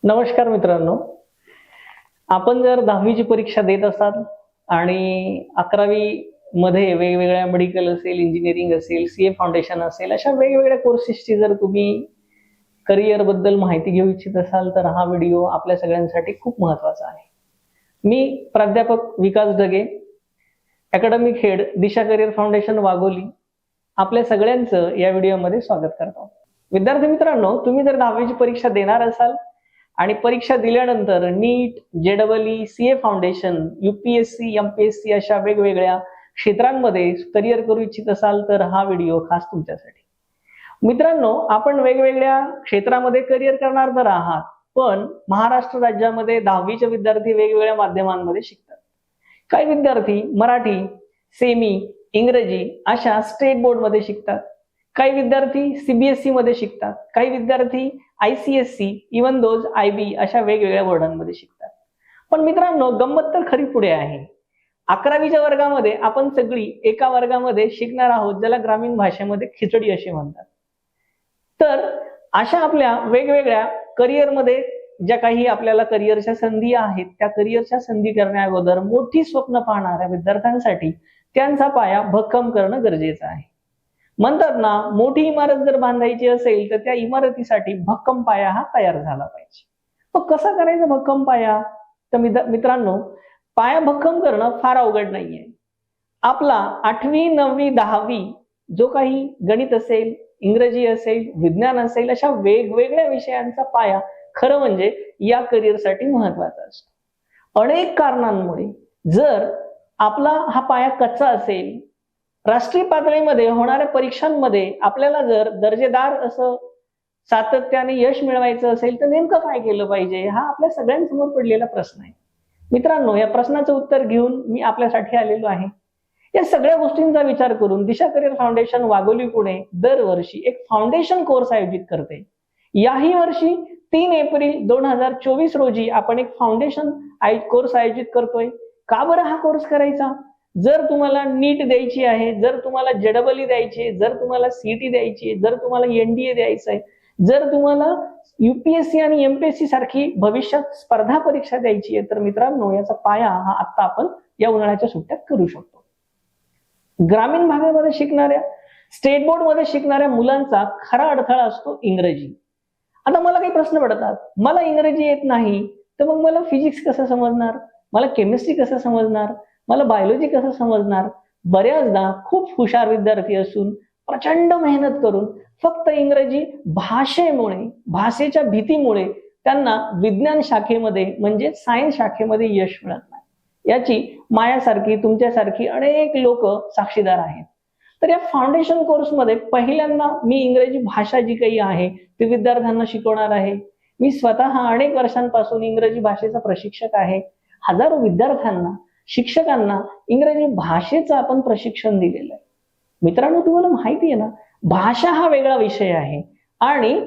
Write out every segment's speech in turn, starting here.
नमस्कार मित्रांनो, आपण जर 10वी ची परीक्षा देत असाल आणि 11वी मध्ये वेगवेगळ्या मेडिकल असेल, इंजिनिअरिंग असेल, सीए फाउंडेशन असेल, अशा वेगवेगळ्या कोर्सेसची जर तुम्ही करिअर बद्दल माहिती घेऊ इच्छित असाल तर हा व्हिडिओ आपल्या सगळ्यांसाठी खूप महत्त्वाचा आहे. मी प्राध्यापक विकास ढगे, अकॅडमिक हेड दिशा करिअर फाउंडेशन वाघोली, आपल्या सगळ्यांचं या व्हिडिओमध्ये स्वागत करतो. विद्यार्थी मित्रांनो, तुम्ही जर 10वी ची परीक्षा देणार असाल आणि परीक्षा दिल्यानंतर NEET, JEE, CA foundation, UPSC, MPSC अशा वेगवेगळ्या क्षेत्रांमध्ये करिअर करू इच्छित असाल तर हा व्हिडिओ खास तुमच्यासाठी. मित्रांनो, आपण वेगवेगळ्या क्षेत्रामध्ये करिअर करणार तर आहात, पण महाराष्ट्र राज्यामध्ये 10वी चे विद्यार्थी वेगवेगळ्या माध्यमांमध्ये शिकतात. काही विद्यार्थी मराठी, सेमी, इंग्रजी अशा स्टेट बोर्ड मध्ये शिकतात. काही विद्यार्थी सीबीएसई मध्ये शिकतात. काही विद्यार्थी आयसीएससी, इवन दोज आयबी अशा वेगवेगळ्या बोर्डांमध्ये शिकतात. पण मित्रांनो, गंमत तर खरी पुढे आहे. 11वीच्या वर्गामध्ये आपण सगळी एका वर्गामध्ये शिकणार आहोत, ज्याला ग्रामीण भाषेमध्ये खिचडी असे म्हणतात. तर अशा आपल्या वेगवेगळ्या करिअरमध्ये ज्या काही आपल्याला करिअरच्या संधी आहेत, त्या करिअरच्या संधी करण्या अगोदर मोठी स्वप्न पाहणाऱ्या विद्यार्थ्यांसाठी त्यांचा पाया भक्कम करणं गरजेचं आहे. म्हणतात ना, मोठी इमारत जर बांधायची असेल तर त्या इमारतीसाठी भक्कम पाया हा तयार झाला पाहिजे. मग कसा करायचा भक्कम पाया? तर मित्रांनो, पाया भक्कम करणं फार अवघड नाहीये. आपला 8वी, 9वी, 10वी जो काही गणित असेल, इंग्रजी असेल, विज्ञान असेल, अशा वेगवेगळ्या विषयांचा पाया खरं म्हणजे या करिअरसाठी महत्वाचा असतो. अनेक कारणांमुळे जर आपला हा पाया कच्चा असेल, राष्ट्रीय पातळीमध्ये होणाऱ्या परीक्षांमध्ये आपल्याला जर दर्जेदार असं सातत्याने यश मिळवायचं असेल तर नेमकं काय केलं पाहिजे, हा आपल्या सगळ्यांसमोर पडलेला प्रश्न आहे. मित्रांनो, या प्रश्नाचं उत्तर घेऊन मी आपल्यासाठी आलेलो आहे. या सगळ्या गोष्टींचा विचार करून दिशा करिअर फाउंडेशन वाघोली पुणे दरवर्षी एक फाउंडेशन कोर्स आयोजित करते. याही वर्षी 3 एप्रिल 2024 रोजी आपण एक फाउंडेशन कोर्स आयोजित करतोय. का बरं हा कोर्स करायचा? जर तुम्हाला नीट द्यायची आहे, जर तुम्हाला जेईई द्यायची आहे, जर तुम्हाला सीईटी द्यायची आहे, जर तुम्हाला एनडीए द्यायचं आहे, जर तुम्हाला यूपीएससी आणि एमपीएससी सारखी भविष्यात स्पर्धा परीक्षा द्यायची आहे, तर मित्रांनो, याचा पाया हा आता आपण या उन्हाळ्याच्या सुट्ट्यात करू शकतो. ग्रामीण भागामध्ये शिकणाऱ्या, स्टेट बोर्ड मध्ये शिकणाऱ्या मुलांचा खरा अडथळा असतो इंग्रजी. आता मला काही प्रश्न पडतात, मला इंग्रजी येत नाही तर मग मला फिजिक्स कसं समजणार, मला केमिस्ट्री कसं समजणार, मला बायोलॉजी कसं समजणार? बऱ्याचदा खूप हुशार विद्यार्थी असून प्रचंड मेहनत करून फक्त इंग्रजी भाषेमुळे, भाषेच्या भीतीमुळे त्यांना विज्ञान शाखेमध्ये म्हणजे सायन्स शाखेमध्ये यश मिळत नाही. याची मायासारखी, तुमच्यासारखी अनेक लोक साक्षीदार आहेत. तर या फाउंडेशन कोर्समध्ये पहिल्यांदा मी इंग्रजी भाषा जी काही आहे ती विद्यार्थ्यांना शिकवणार आहे. मी स्वतः अनेक वर्षांपासून इंग्रजी भाषेचा प्रशिक्षक आहे. हजारो विद्यार्थ्यांना, शिक्षकांना इंग्रजी भाषेचं आपण प्रशिक्षण दिलेलं आहे. मित्रांनो, तुम्हाला माहिती आहे ना, भाषा हा वेगळा विषय आहे आणि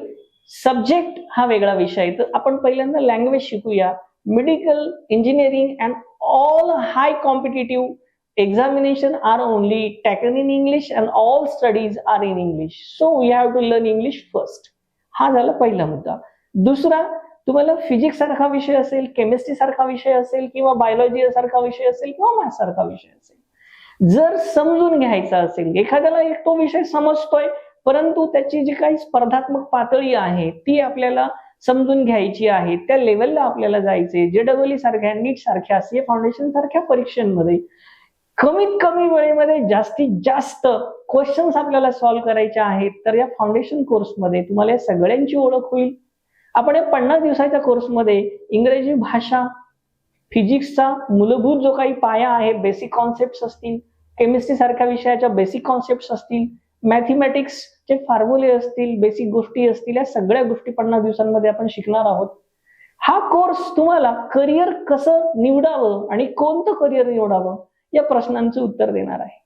सब्जेक्ट हा वेगळा विषय आहे. तर आपण पहिल्यांदा लँग्वेज शिकूया. Medical, engineering and all high competitive examination are only taken in English and all studies are in English. So we have to learn English first. हा झाला पहिला मुद्दा. दुसरा, तुम्हाला फिजिक्स सारखा विषय असेल, केमिस्ट्री सारखा विषय असेल किंवा बायोलॉजी सारखा विषय असेल किंवा मॅथ्स सारखा विषय असेल, जर समजून घ्यायचा असेल, एखाद्याला एक तो विषय समजतोय परंतु त्याची जी काही स्पर्धात्मक पातळी आहे ती आपल्याला समजून घ्यायची आहे, त्या लेवलला आपल्याला जायचे, जेईई सारख्या, नीट सारख्या, सीए फाउंडेशन सारख्या परीक्षांमध्ये कमीत कमी वेळेमध्ये जास्तीत जास्त क्वेश्चन्स आपल्याला सॉल्व्ह करायचे आहेत, तर या फाउंडेशन कोर्समध्ये तुम्हाला या सगळ्यांची ओळख होईल. आपण या 50 दिवसाच्या कोर्समध्ये इंग्रजी भाषा, फिजिक्सचा मूलभूत जो काही पाया आहे, बेसिक कॉन्सेप्ट्स असतील, केमिस्ट्री सारख्या विषयाच्या बेसिक कॉन्सेप्ट्स असतील, मॅथमॅटिक्सचे फॉर्म्युले असतील, बेसिक गोष्टी असतील, या सगळ्या गोष्टी 50 दिवसांमध्ये आपण शिकणार आहोत. हा कोर्स तुम्हाला करिअर कसं निवडावं आणि कोणतं करिअर निवडावं या प्रश्नांचं उत्तर देणार आहे.